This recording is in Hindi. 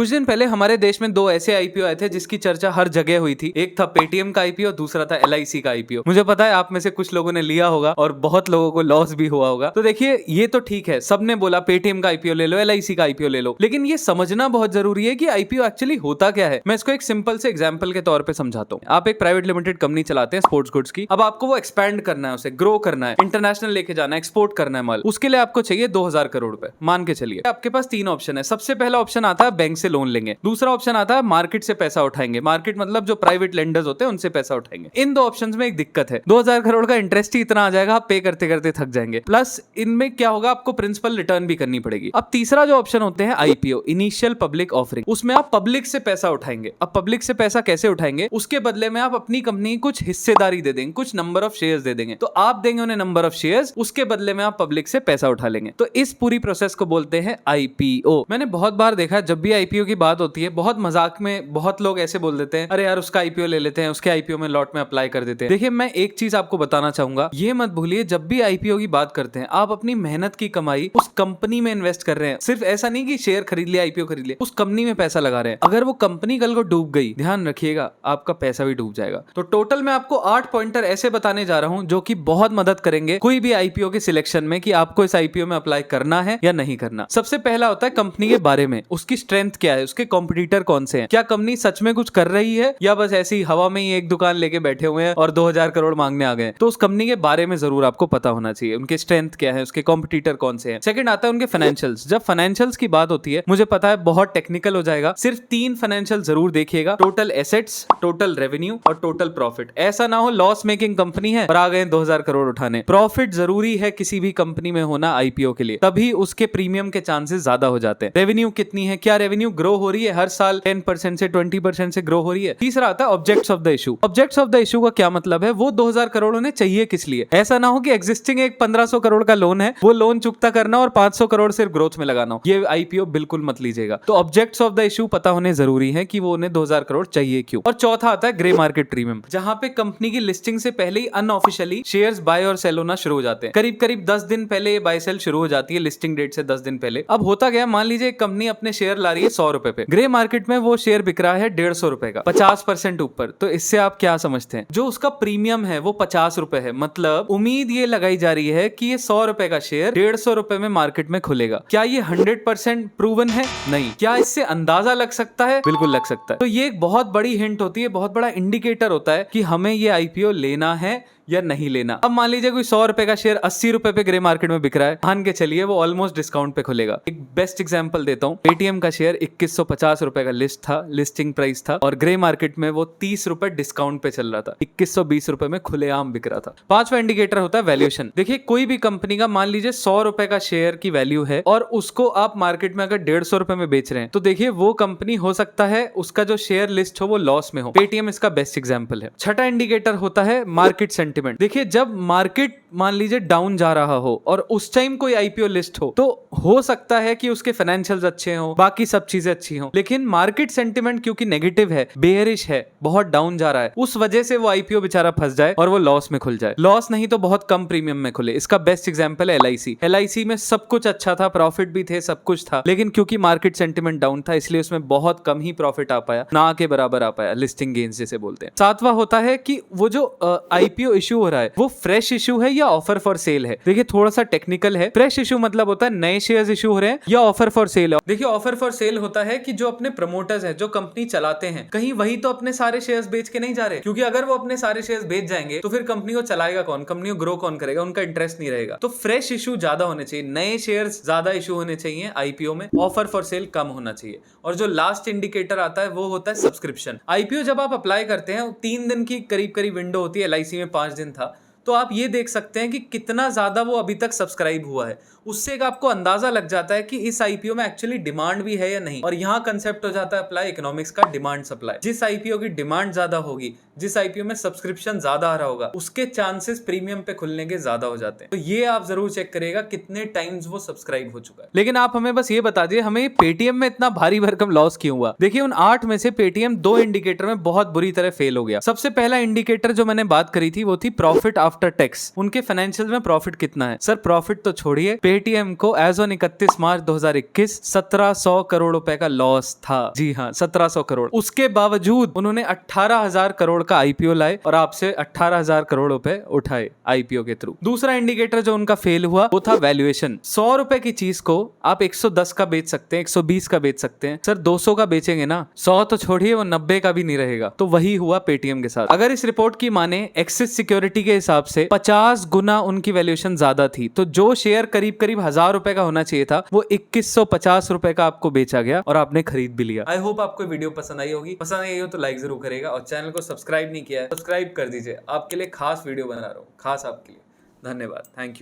कुछ दिन पहले हमारे देश में दो ऐसे आईपीओ आए थे जिसकी चर्चा हर जगह हुई थी। एक था पेटीएम का आईपीओ, दूसरा था एलआईसी का आईपीओ। मुझे पता है आप में से कुछ लोगों ने लिया होगा और बहुत लोगों को लॉस भी हुआ होगा। तो देखिए ये तो ठीक है, सबने बोला पेटीएम का आईपीओ ले लो, एलआईसी का आईपीओ ले लो, लेकिन ये समझना बहुत जरूरी है कि आईपीओ एक्चुअली होता क्या है। मैं इसको एक सिंपल से एग्जांपल के तौर पे समझाता हूँ। आप एक प्राइवेट लिमिटेड कंपनी चलाते हैं स्पोर्ट्स गुड्स की। अब आपको वो एक्सपैंड करना है, उसे ग्रो करना है, इंटरनेशनल लेके जाना है, एक्सपोर्ट करना है माल। उसके लिए आपको चाहिए 2000 करोड़ रुपए, मान के चलिए। आपके पास तीन ऑप्शन है। सबसे पहला ऑप्शन आता है बैंक से लोन लेंगे, दूसरा ऑप्शन आता है मार्केट से पैसा उठाएंगे। मार्केट मतलब जो प्राइवेट लेंडर्स होते हैं उनसे पैसा उठाएंगे। इन दो ऑप्शंस में एक दिक्कत है, 2000 करोड़ का इंटरेस्ट ही इतना आ जाएगा, आप पे करते करते थक जाएंगे। प्लस इनमें क्या होगा, आपको प्रिंसिपल रिटर्न भी करनी पड़ेगी। अब तीसरा जो ऑप्शन होते हैं आईपीओ, इनिशियल पब्लिक ऑफरिंग, उसमें आप पब्लिक से पैसा उठाएंगे। अब पब्लिक से पैसा कैसे उठाएंगे, उसके बदले में आप अपनी कंपनी की कुछ हिस्सेदारी दे देंगे, कुछ नंबर ऑफ शेयर्स दे देंगे। तो आप देंगे उन्हें नंबर ऑफ शेयर्स, उसके बदले में आप पब्लिक से पैसा उठा लेंगे। तो इस पूरी प्रोसेस को बोलते हैं आईपीओ। मैंने बहुत बार देखा जब भी आईपीओ की बात होती है, बहुत मजाक में बहुत लोग ऐसे बोल देते हैं, अरे यार उसका आईपीओ ले लेते हैं, उसके आईपीओ में लॉट में अप्लाई कर देते हैं। देखिए मैं एक चीज आपको बताना चाहूंगा, ये मत भूलिए जब भी आईपीओ की बात करते हैं आप अपनी मेहनत की कमाई उस कंपनी में इन्वेस्ट कर रहे हैं। सिर्फ ऐसा नहीं कि शेयर खरीद लिया, आईपीओ खरीद लिया, उस कंपनी में पैसा लगा रहे हैं। अगर वो कंपनी कल को डूब गई, ध्यान रखिएगा आपका पैसा भी डूब जाएगा। तो टोटल मैं आपको 8 पॉइंटर ऐसे बताने जा रहा हूं जो कि बहुत मदद करेंगे कोई भी आईपीओ के सिलेक्शन में कि आपको इस आईपीओ में अप्लाई करना है या नहीं करना। सबसे पहला होता है कंपनी के बारे में, उसकी स्ट्रेंथ क्या है, उसके कॉम्पिटिटर कौन से हैं, क्या कंपनी सच में कुछ कर रही है या बस ऐसी ही हवा में ही एक दुकान लेके बैठे हुए हैं और 2000 करोड़ मांगने आ गए। तो उस कंपनी के बारे में जरूर आपको पता होना चाहिए, उनके स्ट्रेंथ क्या है, उसके कॉम्पिटिटर कौन से हैं। सेकंड आता है उनके फाइनेंशियल्स। जब फाइनेंशियल्स की बात होती है, मुझे पता है बहुत टेक्निकल हो जाएगा, सिर्फ 3 फाइनेंशियल जरूर देखिएगा, टोटल एसेट्स, टोटल रेवेन्यू और टोटल प्रॉफिट। ऐसा ना हो लॉस मेकिंग कंपनी है और आ गए 2000 करोड़ उठाने। प्रॉफिट जरूरी है किसी भी कंपनी में होना आईपीओ के लिए, तभी उसके प्रीमियम के चांसेस ज्यादा हो जाते हैं। रेवेन्यू कितनी है, क्या रेवेन्यू ग्रो हो रही है हर साल 10% से 20% से ग्रो हो रही है। तीसरा आता है objects of the issue. Objects of the issue का क्या मतलब है, वो 2000 करोड़ उन्हें चाहिए किस लिए। ऐसा ना हो कि एग्जिस्टिंग एक 1500 करोड़ का लोन है, वो लोन चुकता करना और 500 करोड़ सिर्फ ग्रोथ में लगाना हो। ये आईपीओ बिल्कुल मत लीजिएगा। तो ऑब्जेक्ट्स ऑफ द इशू पता होने जरूरी है कि वो उन्हें 2000 करोड़ चाहिए क्यों। और चौथा आता है ग्रे मार्केट प्रीमियम, जहां पे कंपनी की लिस्टिंग से पहले ही अनऑफिशियली शेयर्स बाय और सेल होना शुरू हो जाते हैं। करीब करीब 10 दिन पहले ये बाय सेल शुरू हो जाती है, लिस्टिंग डेट से 10 दिन पहले। अब होता गया, मान लीजिए कंपनी अपने शेयर ला रही है 100 रुपए पे, ग्रे मार्केट में वो शेयर बिक रहा है 150 रुपए का, 50% ऊपर। तो इससे आप क्या समझते हैं, जो उसका प्रीमियम है वो 50 रुपए है। मतलब उम्मीद ये लगाई जा रही है कि ये 100 रुपए का शेयर 150 रुपए में मार्केट में खुलेगा। क्या ये 100% प्रूवन है? नहीं। क्या इससे अंदाजा लग सकता है? बिल्कुल लग सकता है। तो ये एक बहुत बड़ी हिंट होती है, बहुत बड़ा इंडिकेटर होता है कि हमें ये आईपीओ लेना है या नहीं लेना। अब मान लीजिए कोई 100 रुपए का शेयर 80 रुपए पे ग्रे मार्केट में बिक रहा है, मान के चलिए वो ऑलमोस्ट डिस्काउंट पे खुलेगा। एक बेस्ट एग्जांपल देता हूं, पेटीएम का शेयर 2150 रुपए का लिस्ट था, लिस्टिंग प्राइस था, और ग्रे मार्केट में वो 30 रुपए डिस्काउंट पे चल रहा था, 2120 रुपए में खुलेआम बिक रहा था। पांचवा इंडिकेटर होता है वैल्यूएशन। देखिए कोई भी कंपनी का मान लीजिए 100 रुपए का शेयर की वैल्यू है और उसको आप मार्केट में अगर 150 रुपए में बेच रहे हैं, तो देखिए वो कंपनी हो सकता है उसका जो शेयर लिस्ट हो वो लॉस में हो। पेटीएम इसका बेस्ट एग्जांपल है। छठा इंडिकेटर होता है मार्केट सेंटिमेंट। देखिए जब मार्केट मान लीजिए डाउन जा रहा हो और उस टाइम कोई आईपीओ लिस्ट हो, तो हो सकता है कि उसके फाइनेंशियल्स अच्छे हो, बाकी सब चीजें अच्छी हो, लेकिन मार्केट सेंटिमेंट क्योंकि नेगेटिव है, बेयरिश है, बहुत डाउन जा रहा है, उस वजह से वो आईपीओ बेचारा फंस जाए और वो लॉस में खुल जाए। लॉस नहीं तो बहुत कम प्रीमियम में खुले। इसका बेस्ट एग्जांपल है एलआईसी। एलआईसी में सब कुछ अच्छा था, प्रॉफिट भी थे, सब कुछ था, लेकिन क्योंकि मार्केट सेंटिमेंट डाउन था इसलिए उसमें बहुत कम ही प्रॉफिट आ पाया, ना के बराबर आ पाया, लिस्टिंग गेन्स जिसे बोलते हैं। सातवां होता है कि वो जो आईपीओ इश्यू हो रहा है वो फ्रेश इशू है या ऑफर फॉर सेल है। देखिए थोड़ा सा टेक्निकल है। फ्रेश इशू मतलब होता है नए शेयर्स इशू हो रहे हैं, या ऑफर फॉर सेल है। देखिए ऑफर फॉर सेल होता है कि जो अपने प्रमोटर्स हैं, जो कंपनी चलाते हैं, कहीं वही तो अपने सारे शेयर्स बेच के नहीं जा रहे, क्योंकि अगर वो अपने सारे शेयर्स बेच जाएंगे तो फिर कंपनी को चलाएगा कौन, कंपनी को ग्रो कौन करेगा, उनका इंटरेस्ट नहीं रहेगा। तो फ्रेश इशू ज्यादा होने चाहिए, नए शेयर्स ज्यादा इशू होने चाहिए आईपीओ में, ऑफर फॉर सेल कम होना चाहिए। और जो लास्ट इंडिकेटर आता है वो होता है सब्सक्रिप्शन। आईपीओ जब आप अप्लाई करते हैं 3 दिन की करीब करीब विंडो होती है, एलआईसी में 5 दिन था, तो आप ये देख सकते हैं कि कितना ज्यादा वो अभी तक सब्सक्राइब हुआ है। उससे एक आपको अंदाजा लग जाता है कि इस आईपीओ में एक्चुअली डिमांड भी है या नहीं। और यहाँ कंसेप्ट हो जाता है अप्लाई इकोनॉमिक्स का, डिमांड सप्लाई। जिस आईपीओ की डिमांड ज्यादा होगी, जिस आईपीओ में सब्सक्रिप्शन ज्यादा आ रहा होगा, उसके चांसेस प्रीमियम पे खुलने के ज्यादा हो जाते हैं। तो ये आप जरूर चेक करिएगा कितने टाइम्स वो सब्सक्राइब हो चुका है। लेकिन आप हमें बस ये बता दिए हमें पेटीएम में इतना भारी भरकम लॉस क्यों हुआ। देखिए उन 8 में से पेटीएम 2 इंडिकेटर में बहुत बुरी तरह फेल हो गया। सबसे पहला इंडिकेटर जो मैंने बात करी थी वो थी प्रॉफिट आफ्टर टैक्स। उनके फाइनेंशियल में प्रॉफिट कितना है। सर प्रॉफिट तो छोड़िए, पेटीएम को एज ऑन 31 मार्च 2021 1700 करोड़ रुपए का लॉस था। जी हाँ, 1700 करोड़। उसके बावजूद उन्होंने 18,000 करोड़ का आईपीओ लाए और आपसे 18,000 करोड़ रुपए उठाए आईपीओ के थ्रू। दूसरा इंडिकेटर जो उनका फेल हुआ वो था वैल्यूएशन। 100 रुपए की चीज को आप 110 का बेच सकते हैं, 120 का बेच सकते हैं। सर 200 का बेचेंगे ना, 100 तो छोड़िए, वो 90 का भी नहीं रहेगा। तो वही हुआ पेटीएम के साथ। अगर इस रिपोर्ट की माने एक्सिस सिक्योरिटी के हिसाब से 50 गुना उनकी वैल्यूएशन ज्यादा थी। तो जो शेयर करीब करीब 1000 रुपए का होना चाहिए था वो 2150 रुपए का आपको बेचा गया और आपने खरीद भी लिया। आई होप आपको वीडियो पसंद आई होगी। पसंद आई हो तो लाइक जरूर करेगा और चैनल को सब्सक्राइब नहीं किया है सब्सक्राइब कर दीजिए। आपके लिए खास वीडियो बना रहा हूँ, खास आपके लिए। धन्यवाद, थैंक यू।